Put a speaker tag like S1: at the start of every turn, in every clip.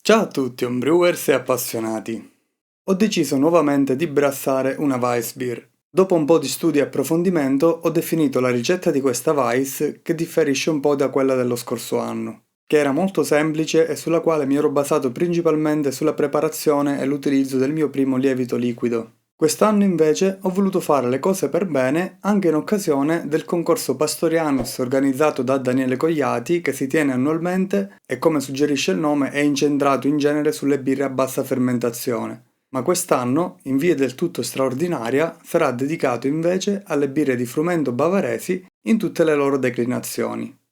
S1: Ciao a tutti homebrewers e appassionati! Ho deciso nuovamente di brassare una Weissbier. Dopo un po' di studio e approfondimento ho definito la ricetta di questa Weiss che differisce un po' da quella dello scorso anno, che era molto semplice e sulla quale mi ero basato principalmente sulla preparazione e l'utilizzo del mio primo lievito liquido. Quest'anno invece ho voluto fare le cose per bene anche in occasione del concorso Pastorianus organizzato da Daniele Cogliati che si tiene annualmente e come suggerisce il nome è incentrato in genere sulle birre a bassa fermentazione. Ma quest'anno, in via del tutto straordinaria, sarà dedicato invece alle birre di frumento bavaresi in tutte le loro declinazioni.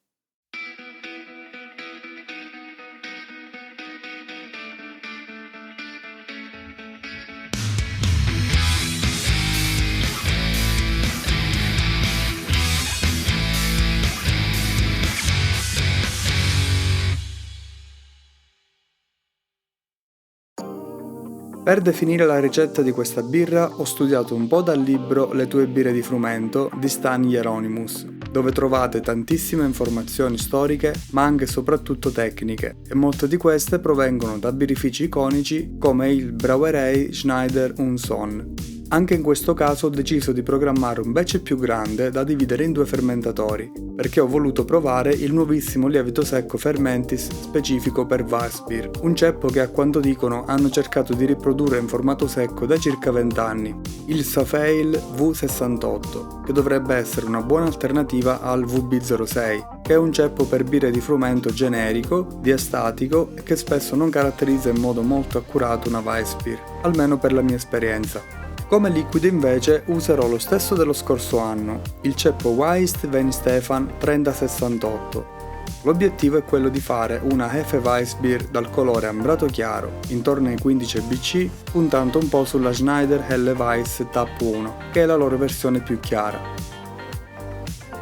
S1: Per definire la ricetta di questa birra ho studiato un po' dal libro Le tue birre di frumento di Stan Hieronymus, dove trovate tantissime informazioni storiche ma anche e soprattutto tecniche, e molte di queste provengono da birrifici iconici come il Brauerei Schneider und Sohn. Anche in questo caso ho deciso di programmare un batch più grande da dividere in due fermentatori, perché ho voluto provare il nuovissimo lievito secco Fermentis specifico per Weissbier, un ceppo che a quanto dicono hanno cercato di riprodurre in formato secco da circa 20 anni, il Safeil V68, che dovrebbe essere una buona alternativa al VB06, che è un ceppo per birre di frumento generico, diastatico e che spesso non caratterizza in modo molto accurato una Weissbier, almeno per la mia esperienza. Come liquido invece userò lo stesso dello scorso anno, il ceppo Weist Weihenstephan 3068. L'obiettivo è quello di fare una Hefeweissbier dal colore ambrato chiaro, intorno ai 15 BC, puntando un po' sulla Schneider Helle Weiss Tap 1, che è la loro versione più chiara.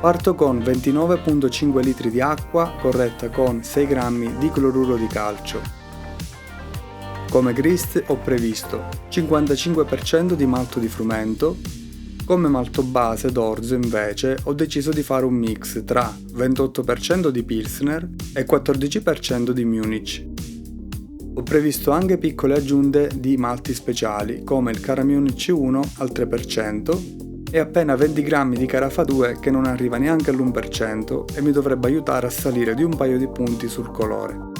S1: Parto con 29,5 litri di acqua corretta con 6 grammi di cloruro di calcio. Come grist ho previsto 55% di malto di frumento. Come malto base d'orzo invece ho deciso di fare un mix tra 28% di Pilsner e 14% di Munich. Ho previsto anche piccole aggiunte di malti speciali come il Cara Munich 1 al 3% e appena 20 grammi di Carafa 2 che non arriva neanche all'1% e mi dovrebbe aiutare a salire di un paio di punti sul colore.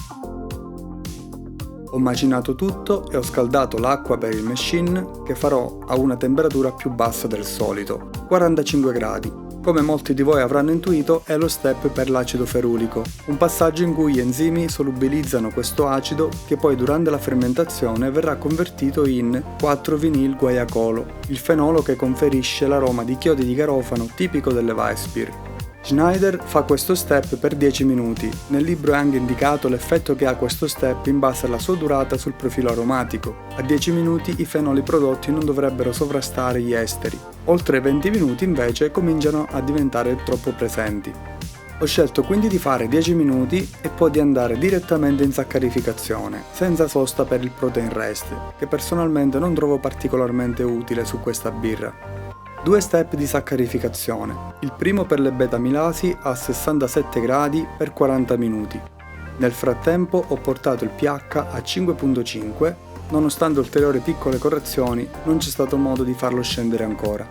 S1: Ho macinato tutto e ho scaldato l'acqua per il machine che farò a una temperatura più bassa del solito, 45 gradi. Come molti di voi avranno intuito è lo step per l'acido ferulico, un passaggio in cui gli enzimi solubilizzano questo acido che poi durante la fermentazione verrà convertito in 4-vinil-guaiacolo, il fenolo che conferisce l'aroma di chiodi di garofano tipico delle Weissbier. Schneider fa questo step per 10 minuti, nel libro è anche indicato l'effetto che ha questo step in base alla sua durata sul profilo aromatico. A 10 minuti i fenoli prodotti non dovrebbero sovrastare gli esteri, oltre ai 20 minuti invece cominciano a diventare troppo presenti. Ho scelto quindi di fare 10 minuti e poi di andare direttamente in saccarificazione, senza sosta per il protein rest, che personalmente non trovo particolarmente utile su questa birra. Due step di saccarificazione, il primo per le beta-amilasi a 67 gradi per 40 minuti. Nel frattempo ho portato il pH a 5.5, nonostante ulteriori piccole correzioni non c'è stato modo di farlo scendere ancora.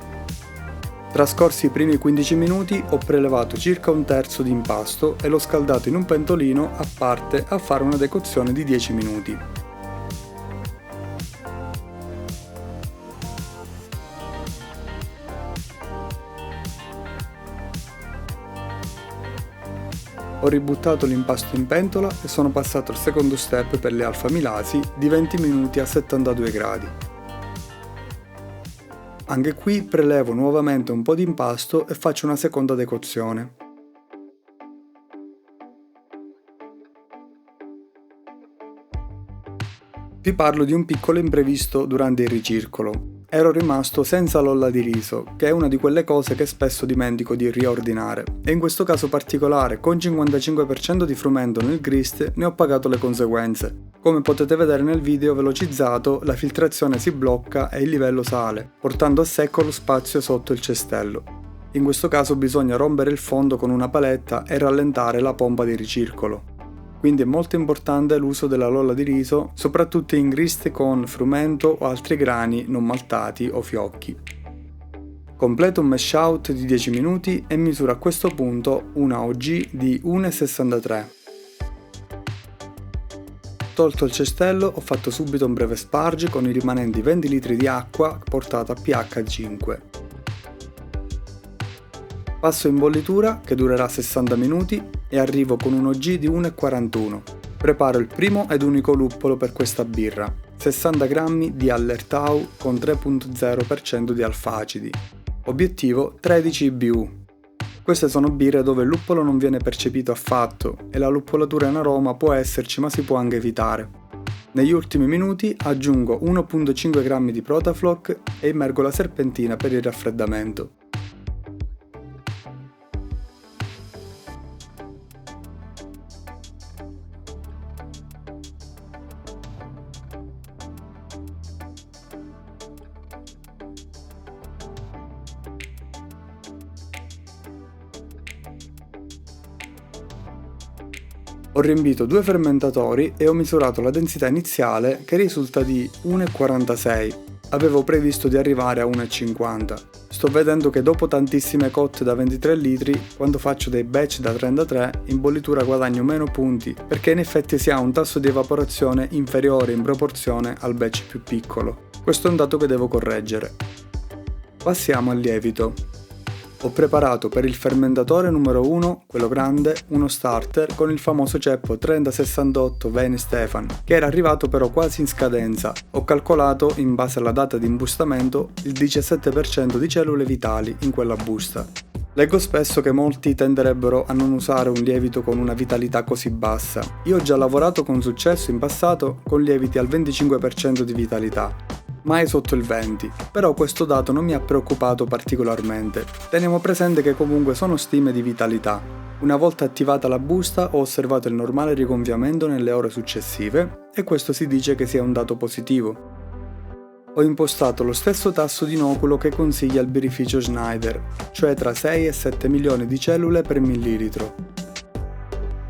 S1: Trascorsi i primi 15 minuti ho prelevato circa un terzo di impasto e l'ho scaldato in un pentolino a parte a fare una decozione di 10 minuti. Ho ributtato l'impasto in pentola e sono passato al secondo step per le alfa-amilasi di 20 minuti a 72 gradi. Anche qui prelevo nuovamente un po' di impasto e faccio una seconda decozione. Vi parlo di un piccolo imprevisto durante il ricircolo. Ero rimasto senza l'olla di riso, che è una di quelle cose che spesso dimentico di riordinare, e in questo caso particolare, con 55% di frumento nel grist, ne ho pagato le conseguenze. Come potete vedere nel video velocizzato, la filtrazione si blocca e il livello sale, portando a secco lo spazio sotto il cestello. In questo caso bisogna rompere il fondo con una paletta e rallentare la pompa di ricircolo. quindi è molto importante l'uso della lolla di riso, soprattutto in griste con frumento o altri grani non maltati o fiocchi. Completo un mash out di 10 minuti e misuro a questo punto una OG di 1,63. Tolto il cestello, ho fatto subito un breve sparge con i rimanenti 20 litri di acqua portato a pH 5. Passo in bollitura che durerà 60 minuti e arrivo con un OG di 1,41. Preparo il primo ed unico luppolo per questa birra, 60 g di Hallertau con 3,0% di alfacidi. Obiettivo 13 IBU. Queste sono birre dove il luppolo non viene percepito affatto e la luppolatura in aroma può esserci ma si può anche evitare. Negli ultimi minuti aggiungo 1,5 g di Protafloc e immergo la serpentina per il raffreddamento. Ho riempito 2 fermentatori e ho misurato la densità iniziale che risulta di 1,46. Avevo previsto di arrivare a 1,50. Sto vedendo che dopo tantissime cotte da 23 litri, quando faccio dei batch da 33, in bollitura guadagno meno punti, perché in effetti si ha un tasso di evaporazione inferiore in proporzione al batch più piccolo. Questo è un dato che devo correggere. Passiamo al lievito. Ho preparato per il fermentatore numero 1, quello grande, uno starter con il famoso ceppo 3068 Vane Stefan, che era arrivato però quasi in scadenza. Ho calcolato, in base alla data di imbustamento, il 17% di cellule vitali in quella busta. Leggo spesso che molti tenderebbero a non usare un lievito con una vitalità così bassa. Io ho già lavorato con successo in passato con lieviti al 25% di vitalità. Mai sotto il 20, però questo dato non mi ha preoccupato particolarmente. Teniamo presente che comunque sono stime di vitalità. Una volta attivata la busta ho osservato il normale rigonfiamento nelle ore successive e questo si dice che sia un dato positivo. Ho impostato lo stesso tasso di inoculo che consiglia il birrificio Schneider, cioè tra 6 e 7 milioni di cellule per millilitro.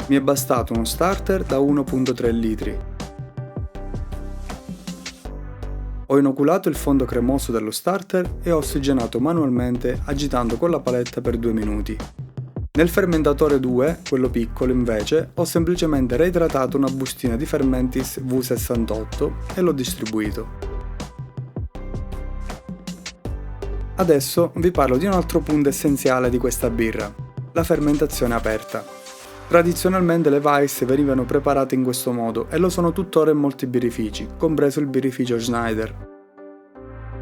S1: Mi è bastato uno starter da 1,3 litri. Ho inoculato il fondo cremoso dello starter e ho ossigenato manualmente agitando con la paletta per 2 minuti. Nel fermentatore 2, quello piccolo invece, ho semplicemente reidratato una bustina di Fermentis V68 e l'ho distribuito. Adesso vi parlo di un altro punto essenziale di questa birra, la fermentazione aperta. Tradizionalmente le Weiss venivano preparate in questo modo e lo sono tuttora in molti birrifici, compreso il birrificio Schneider.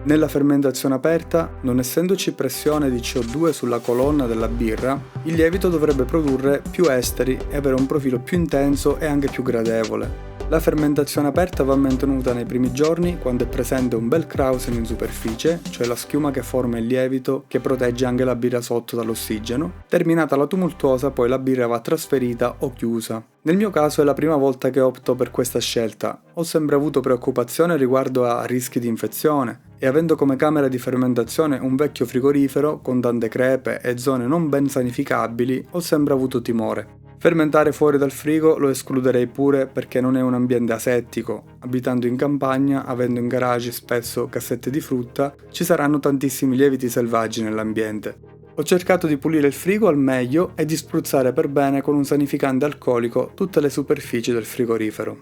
S1: Nella fermentazione aperta, non essendoci pressione di CO2 sulla colonna della birra, il lievito dovrebbe produrre più esteri e avere un profilo più intenso e anche più gradevole. La fermentazione aperta va mantenuta nei primi giorni quando è presente un bel Krausen in superficie, cioè la schiuma che forma il lievito che protegge anche la birra sotto dall'ossigeno. Terminata la tumultuosa, poi la birra va trasferita o chiusa. Nel mio caso è la prima volta che opto per questa scelta. Ho sempre avuto preoccupazione riguardo a rischi di infezione e avendo come camera di fermentazione un vecchio frigorifero con tante crepe e zone non ben sanificabili, ho sempre avuto timore. Fermentare fuori dal frigo lo escluderei pure perché non è un ambiente asettico. Abitando in campagna, avendo in garage spesso cassette di frutta, ci saranno tantissimi lieviti selvaggi nell'ambiente. Ho cercato di pulire il frigo al meglio e di spruzzare per bene con un sanificante alcolico tutte le superfici del frigorifero.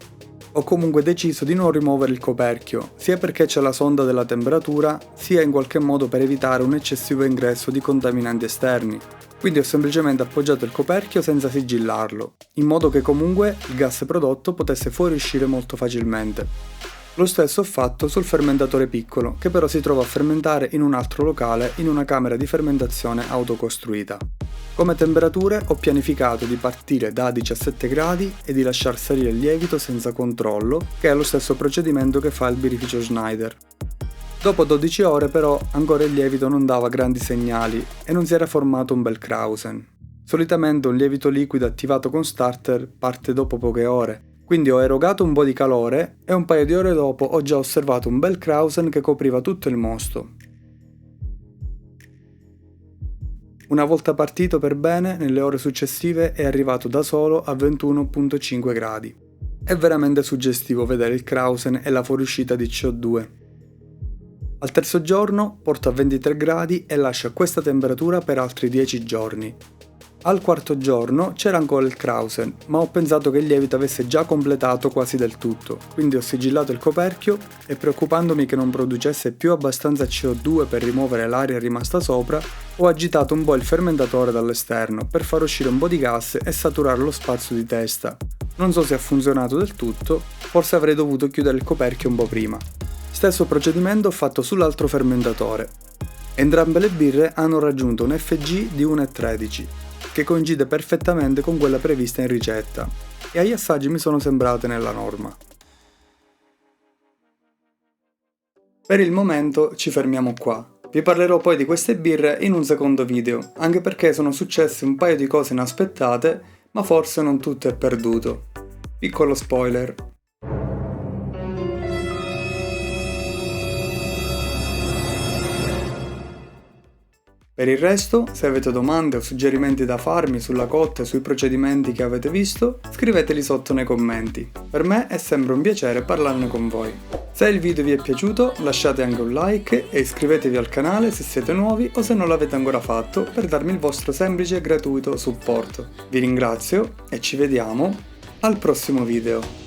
S1: Ho comunque deciso di non rimuovere il coperchio, sia perché c'è la sonda della temperatura, sia in qualche modo per evitare un eccessivo ingresso di contaminanti esterni. Quindi ho semplicemente appoggiato il coperchio senza sigillarlo, in modo che comunque il gas prodotto potesse fuoriuscire molto facilmente. Lo stesso ho fatto sul fermentatore piccolo, che però si trova a fermentare in un altro locale in una camera di fermentazione autocostruita. Come temperature ho pianificato di partire da 17 gradi e di lasciar salire il lievito senza controllo, che è lo stesso procedimento che fa il birrificio Schneider. Dopo 12 ore però ancora il lievito non dava grandi segnali e non si era formato un bel Krausen. Solitamente un lievito liquido attivato con starter parte dopo poche ore, quindi ho erogato un po' di calore e un paio di ore dopo ho già osservato un bel Krausen che copriva tutto il mosto. Una volta partito per bene, nelle ore successive è arrivato da solo a 21,5 gradi. È veramente suggestivo vedere il Krausen e la fuoriuscita di CO2. Al terzo giorno porta a 23 gradi e lascia questa temperatura per altri 10 giorni. Al quarto giorno c'era ancora il Krausen, ma ho pensato che il lievito avesse già completato quasi del tutto, quindi ho sigillato il coperchio e, preoccupandomi che non producesse più abbastanza CO2 per rimuovere l'aria rimasta sopra, ho agitato un po' il fermentatore dall'esterno per far uscire un po' di gas e saturare lo spazio di testa. Non so se ha funzionato del tutto, forse avrei dovuto chiudere il coperchio un po' prima. Stesso procedimento ho fatto sull'altro fermentatore. Entrambe le birre hanno raggiunto un FG di 1,13, che coincide perfettamente con quella prevista in ricetta, e agli assaggi mi sono sembrate nella norma. Per il momento ci fermiamo qua. Vi parlerò poi di queste birre in un secondo video, anche perché sono successe un paio di cose inaspettate, ma forse non tutto è perduto. Piccolo spoiler. Per il resto, se avete domande o suggerimenti da farmi sulla cotta e sui procedimenti che avete visto, scriveteli sotto nei commenti. Per me è sempre un piacere parlarne con voi. Se il video vi è piaciuto, lasciate anche un like e iscrivetevi al canale se siete nuovi o se non l'avete ancora fatto per darmi il vostro semplice e gratuito supporto. Vi ringrazio e ci vediamo al prossimo video.